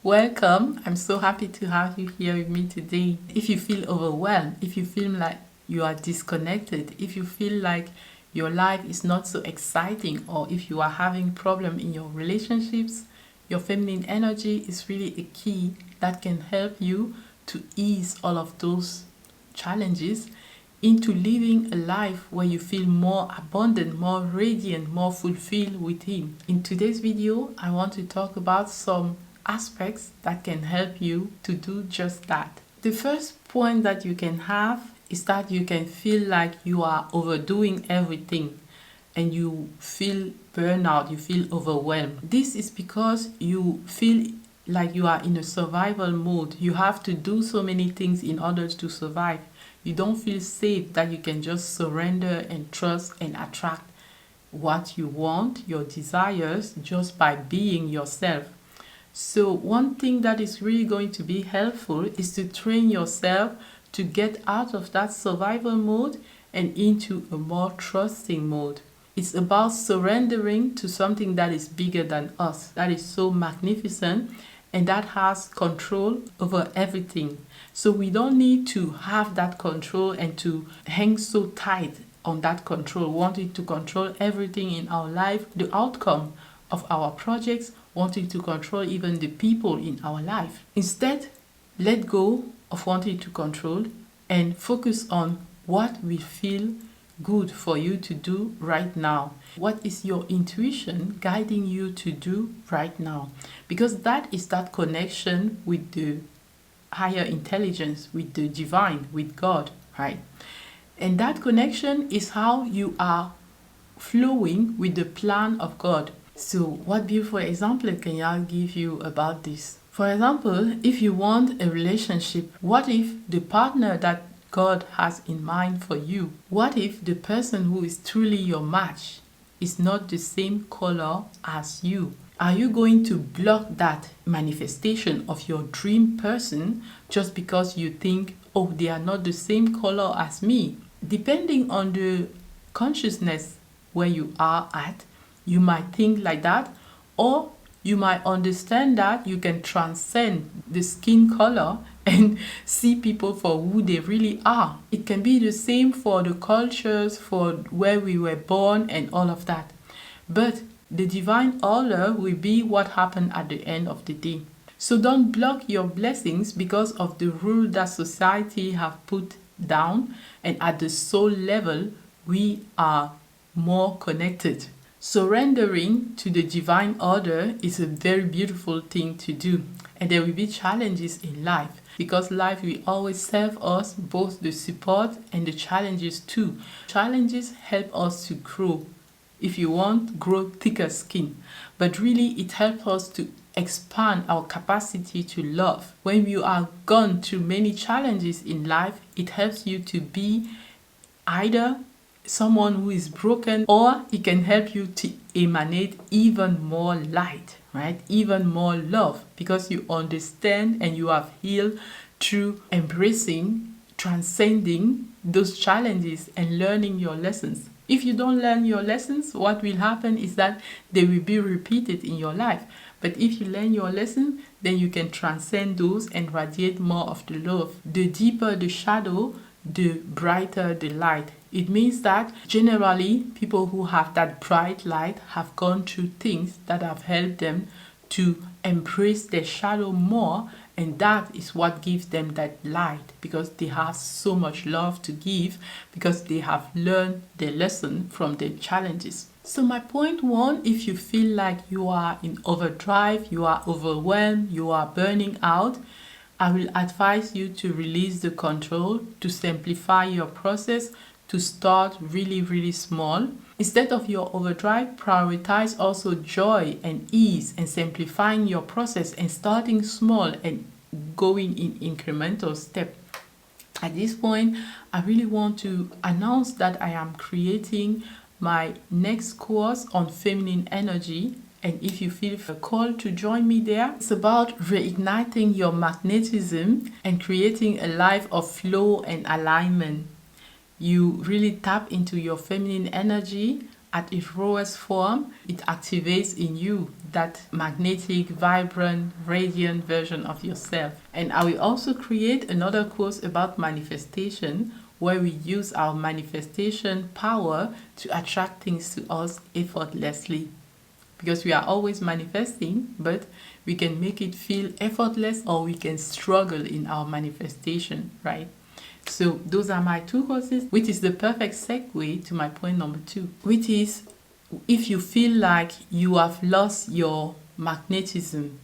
Welcome. I'm so happy to have you here with me today. If you feel overwhelmed, if you feel like you are disconnected, if you feel like your life is not so exciting, or if you are having problem in your relationships, your feminine energy is really a key that can help you to ease all of those challenges into living a life where you feel more abundant, more radiant, more fulfilled within. In today's video, I want to talk about some aspects that can help you to do just that. The first point that you can have is that you can feel like you are overdoing everything and you feel burnout, you feel overwhelmed. This is because you feel like you are in a survival mode. You have to do so many things in order to survive. You don't feel safe that you can just surrender and trust and attract what you want, your desires, just by being yourself. So one thing that is really going to be helpful is to train yourself to get out of that survival mode and into a more trusting mode. It's about surrendering to something that is bigger than us, that is so magnificent, and that has control over everything. So we don't need to have that control and to hang so tight on that control, wanting to control everything in our life, the outcome of our projects, wanting to control even the people in our life. Instead, let go of wanting to control and focus on what will feel good for you to do right now. What is your intuition guiding you to do right now? Because that is that connection with the higher intelligence, with the divine, with God, right? And that connection is how you are flowing with the plan of God. So what beautiful example can I give you about this? For example, if you want a relationship, what if the partner that God has in mind for you, what if the person who is truly your match is not the same color as you? Are you going to block that manifestation of your dream person just because you think, oh, they are not the same color as me? Depending on the consciousness where you are at, you might think like that, or you might understand that you can transcend the skin color and see people for who they really are. It can be the same for the cultures, for where we were born and all of that. But the divine order will be what happened at the end of the day. So don't block your blessings because of the rule that society have put down, and at the soul level, we are more connected. Surrendering to the divine order is a very beautiful thing to do, and there will be challenges in life because life will always serve us both the support and the challenges too. Challenges help us to grow. If you want, grow thicker skin, but really it helps us to expand our capacity to love. When you are gone through many challenges in life, it helps you to be either someone who is broken, or it can help you to emanate even more light, right? Even more love, because you understand and you have healed through embracing, transcending those challenges and learning your lessons. If you don't learn your lessons, what will happen is that they will be repeated in your life. But if you learn your lesson, then you can transcend those and radiate more of the love. The deeper the shadow, the brighter the light. It means that generally people who have that bright light have gone through things that have helped them to embrace their shadow more, and that is what gives them that light, because they have so much love to give, because they have learned their lesson from their challenges. So my point one, if you feel like you are in overdrive, you are overwhelmed, you are burning out, I will advise you to release the control, to simplify your process, to start really, really small. Instead of your overdrive, prioritize also joy and ease and simplifying your process and starting small and going in incremental steps. At this point, I really want to announce that I am creating my next course on feminine energy. And if you feel a call to join me there, it's about reigniting your magnetism and creating a life of flow and alignment. You really tap into your feminine energy at its rawest form, it activates in you that magnetic, vibrant, radiant version of yourself. And I will also create another course about manifestation where we use our manifestation power to attract things to us effortlessly. Because we are always manifesting, but we can make it feel effortless or we can struggle in our manifestation, right? So those are my two courses, which is the perfect segue to my point number 2, which is if you feel like you have lost your magnetism.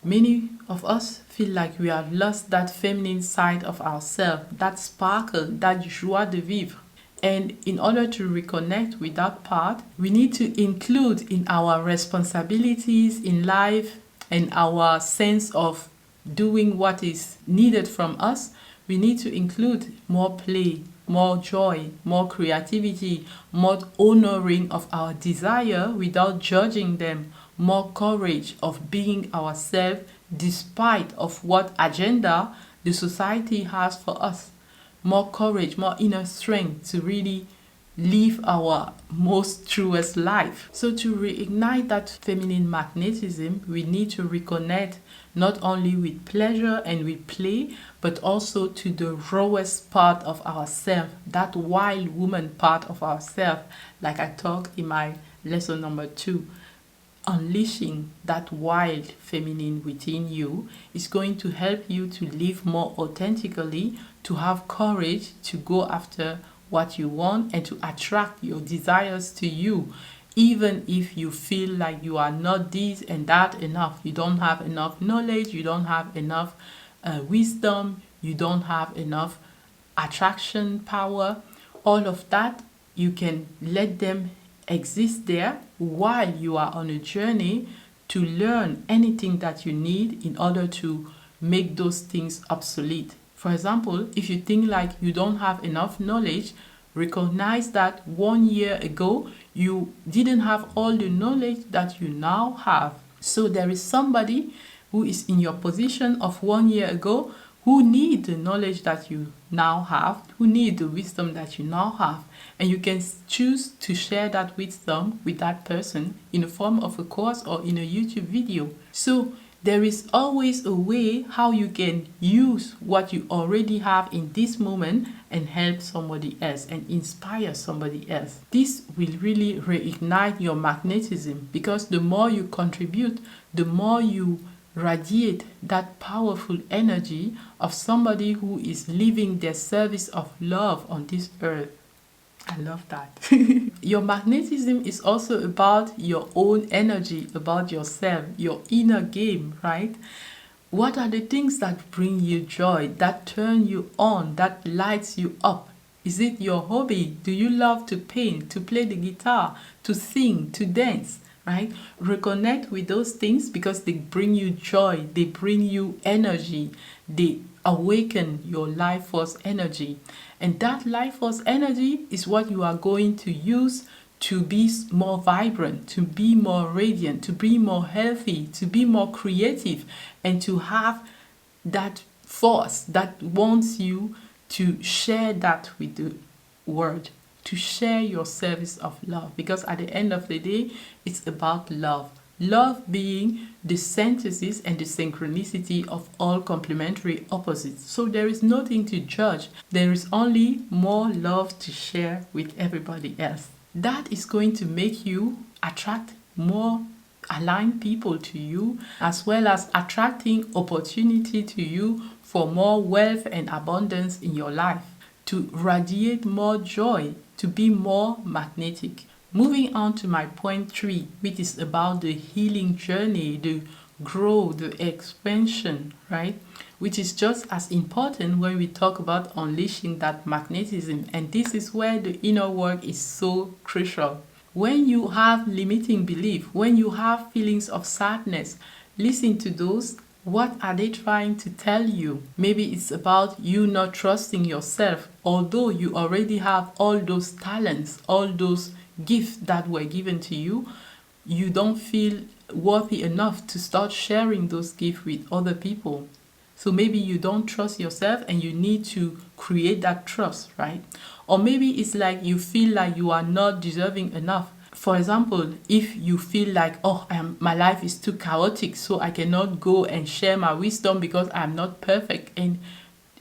Many of us feel like we have lost that feminine side of ourselves, that sparkle, that joie de vivre. And in order to reconnect with that part, we need to include in our responsibilities in life and our sense of doing what is needed from us, we need to include more play, more joy, more creativity, more honoring of our desire without judging them, more courage of being ourselves despite of what agenda the society has for us, more courage, more inner strength to really live our most truest life. So to reignite that feminine magnetism, we need to reconnect not only with pleasure and with play, but also to the rawest part of ourselves, that wild woman part of ourselves, like I talked in my lesson number 2. Unleashing that wild feminine within you is going to help you to live more authentically, to have courage to go after what you want and to attract your desires to you, even if you feel like you are not this and that enough. You don't have enough knowledge, you don't have enough wisdom, you don't have enough attraction power. All of that, you can let them exist there while you are on a journey to learn anything that you need in order to make those things obsolete. For example, if you think like you don't have enough knowledge, recognize that 1 year ago you didn't have all the knowledge that you now have. So there is somebody who is in your position of 1 year ago who need the knowledge that you now have, who need the wisdom that you now have. And you can choose to share that wisdom with that person in the form of a course or in a YouTube video. So there is always a way how you can use what you already have in this moment and help somebody else and inspire somebody else. This will really reignite your magnetism, because the more you contribute, the more you radiate that powerful energy of somebody who is living their service of love on this earth. I love that. Your magnetism is also about your own energy, about yourself, your inner game, right? What are the things that bring you joy, that turn you on, that lights you up? Is it your hobby? Do you love to paint, to play the guitar, to sing, to dance, right? Reconnect with those things because they bring you joy, they bring you energy, they awaken your life force energy. And that life force energy is what you are going to use to be more vibrant, to be more radiant, to be more healthy, to be more creative, and to have that force that wants you to share that with the world, to share your service of love. Because at the end of the day, it's about love. Love being the synthesis and the synchronicity of all complementary opposites. So there is nothing to judge. There is only more love to share with everybody else. That is going to make you attract more aligned people to you, as well as attracting opportunity to you for more wealth and abundance in your life, to radiate more joy, to be more magnetic. Moving on to my point 3, which is about the healing journey, the growth, the expansion, right? Which is just as important when we talk about unleashing that magnetism. And this is where the inner work is so crucial. When you have limiting belief, when you have feelings of sadness, listen to those. What are they trying to tell you? Maybe it's about you not trusting yourself, although you already have all those talents, all those gifts that were given to you. You don't feel worthy enough to start sharing those gifts with other people. So maybe you don't trust yourself and you need to create that trust, right? Or maybe it's like you feel like you are not deserving enough. For example, if you feel like, oh, my life is too chaotic, so I cannot go and share my wisdom because I'm not perfect. And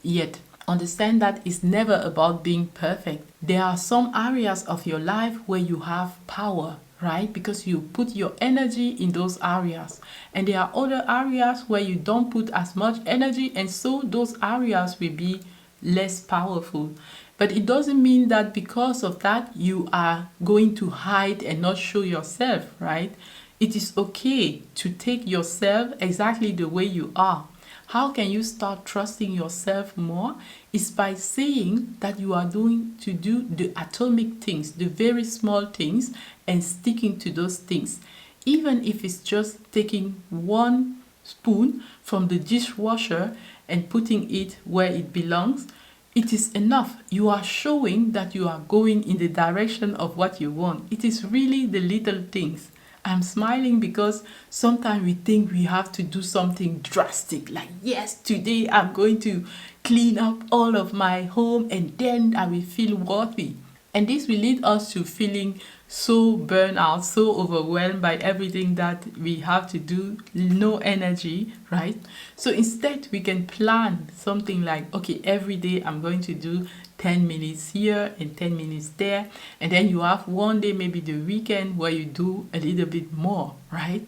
yet, understand that it's never about being perfect. There are some areas of your life where you have power, right? Because you put your energy in those areas. And there are other areas where you don't put as much energy, and so those areas will be less powerful. But it doesn't mean that because of that you are going to hide and not show yourself, right? It is okay to take yourself exactly the way you are. How can you start trusting yourself more? Is by saying that you are going to do the atomic things, the very small things, and sticking to those things. Even if it's just taking one spoon from the dishwasher and putting it where it belongs, it is enough. You are showing that you are going in the direction of what you want. It is really the little things. I'm smiling because sometimes we think we have to do something drastic, like, yes, today I'm going to clean up all of my home and then I will feel worthy. And this will lead us to feeling so burnt out, so overwhelmed by everything that we have to do, no energy, right? So instead, we can plan something like, okay, every day I'm going to do 10 minutes here and 10 minutes there. And then you have one day, maybe the weekend, where you do a little bit more, right?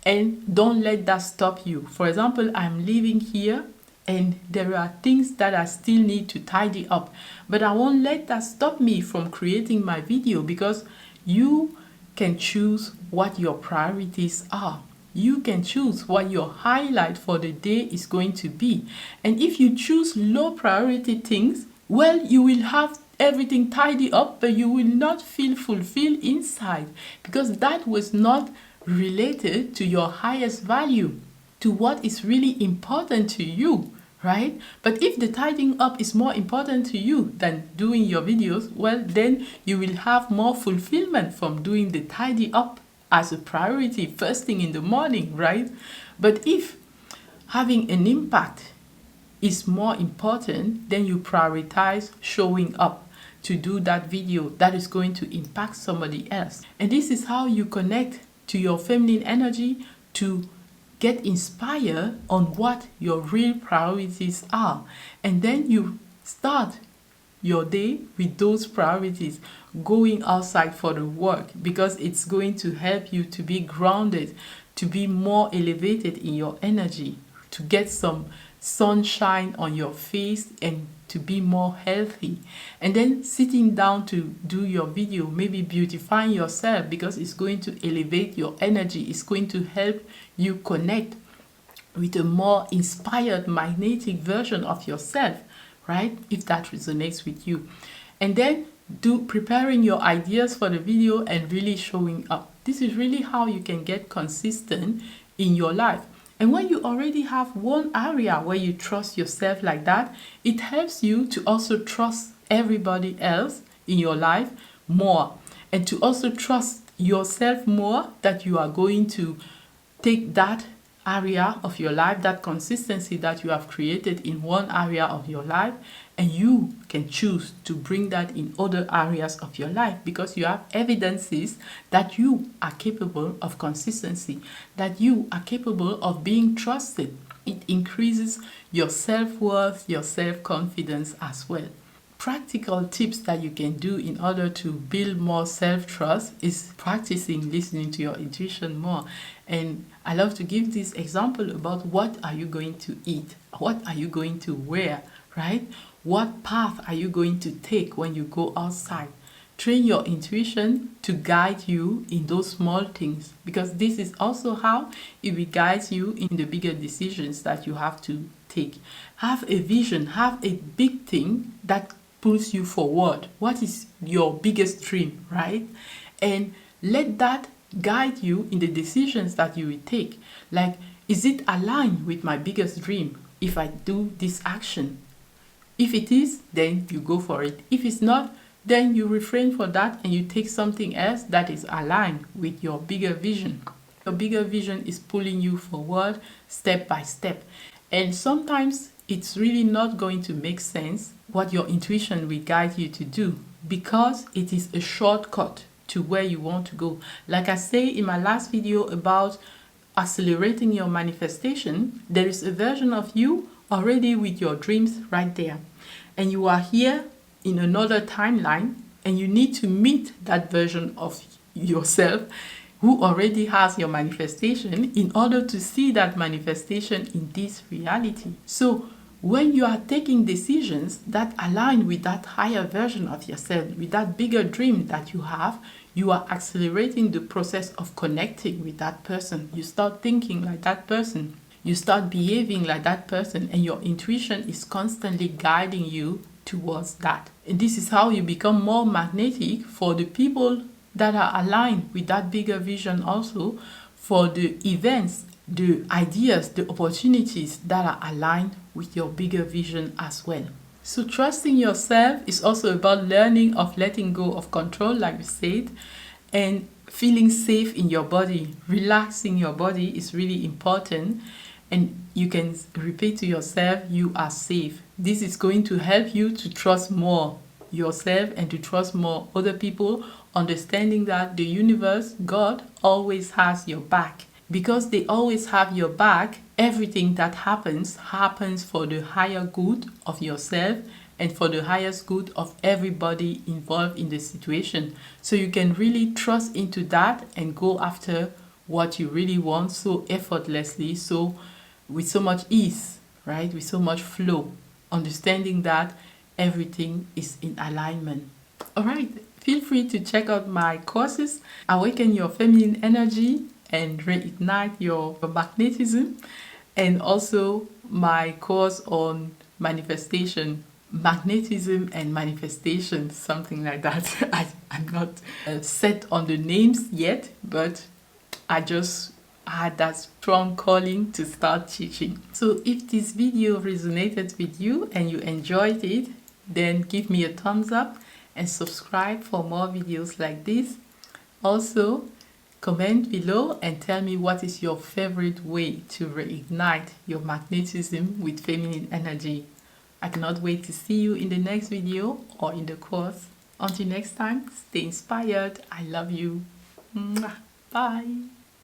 And don't let that stop you. For example, I'm living here and there are things that I still need to tidy up, but I won't let that stop me from creating my video, because you can choose what your priorities are. You can choose what your highlight for the day is going to be. And if you choose low priority things, well, you will have everything tidy up, but you will not feel fulfilled inside, because that was not related to your highest value, to what is really important to you, right? But if the tidying up is more important to you than doing your videos, well, then you will have more fulfillment from doing the tidy up as a priority first thing in the morning, right? But if having an impact is more important, then you prioritize showing up to do that video that is going to impact somebody else. And this is how you connect to your feminine energy, to get inspired on what your real priorities are. And then you start your day with those priorities, going outside for the work, because it's going to help you to be grounded, to be more elevated in your energy, to get some sunshine on your face and to be more healthy. And then sitting down to do your video, maybe beautifying yourself, because it's going to elevate your energy. It's going to help you connect with a more inspired, magnetic version of yourself, right? If that resonates with you. And then preparing your ideas for the video and really showing up. This is really how you can get consistent in your life. And when you already have one area where you trust yourself like that, it helps you to also trust everybody else in your life more, and to also trust yourself more, that you are going to take that area of your life, that consistency that you have created in one area of your life, and you can choose to bring that in other areas of your life, because you have evidences that you are capable of consistency, that you are capable of being trusted. It increases your self-worth, your self-confidence as well. Practical tips that you can do in order to build more self-trust is practicing listening to your intuition more. And I love to give this example about what are you going to eat? What are you going to wear, right? What path are you going to take when you go outside? Train your intuition to guide you in those small things, because this is also how it will guide you in the bigger decisions that you have to take. Have a vision, have a big thing that pulls you forward. What is your biggest dream, right? And let that guide you in the decisions that you will take. Like, is it aligned with my biggest dream if I do this action? If it is, then you go for it. If it's not, then you refrain for that and you take something else that is aligned with your bigger vision. Your bigger vision is pulling you forward step by step. And sometimes it's really not going to make sense what your intuition will guide you to do, because it is a shortcut to where you want to go. Like I say in my last video about accelerating your manifestation, there is a version of you already with your dreams right there. And you are here in another timeline, and you need to meet that version of yourself who already has your manifestation in order to see that manifestation in this reality. So when you are taking decisions that align with that higher version of yourself, with that bigger dream that you have, you are accelerating the process of connecting with that person. You start thinking like that person. You start behaving like that person, and your intuition is constantly guiding you towards that. And this is how you become more magnetic for the people that are aligned with that bigger vision, also for the events, the ideas, the opportunities that are aligned with your bigger vision as well. So trusting yourself is also about learning of letting go of control, like we said, and feeling safe in your body. Relaxing your body is really important, and you can repeat to yourself, you are safe. This is going to help you to trust more yourself and to trust more other people, understanding that the universe, God, always has your back. Because they always have your back, everything that happens for the higher good of yourself and for the highest good of everybody involved in the situation. So you can really trust into that and go after what you really want so effortlessly, so with so much ease, right? With so much flow, understanding that everything is in alignment. All right, feel free to check out my courses, Awaken Your Feminine Energy and Reignite Your Magnetism, and also my course on manifestation, magnetism and manifestation, something like that. I'm not set on the names yet, but I just had that strong calling to start teaching. So if this video resonated with you and you enjoyed it, then give me a thumbs up and subscribe for more videos like this. Also, comment below and tell me what is your favorite way to reignite your magnetism with feminine energy. I cannot wait to see you in the next video or in the course. Until next time, stay inspired. I love you. Mwah. Bye.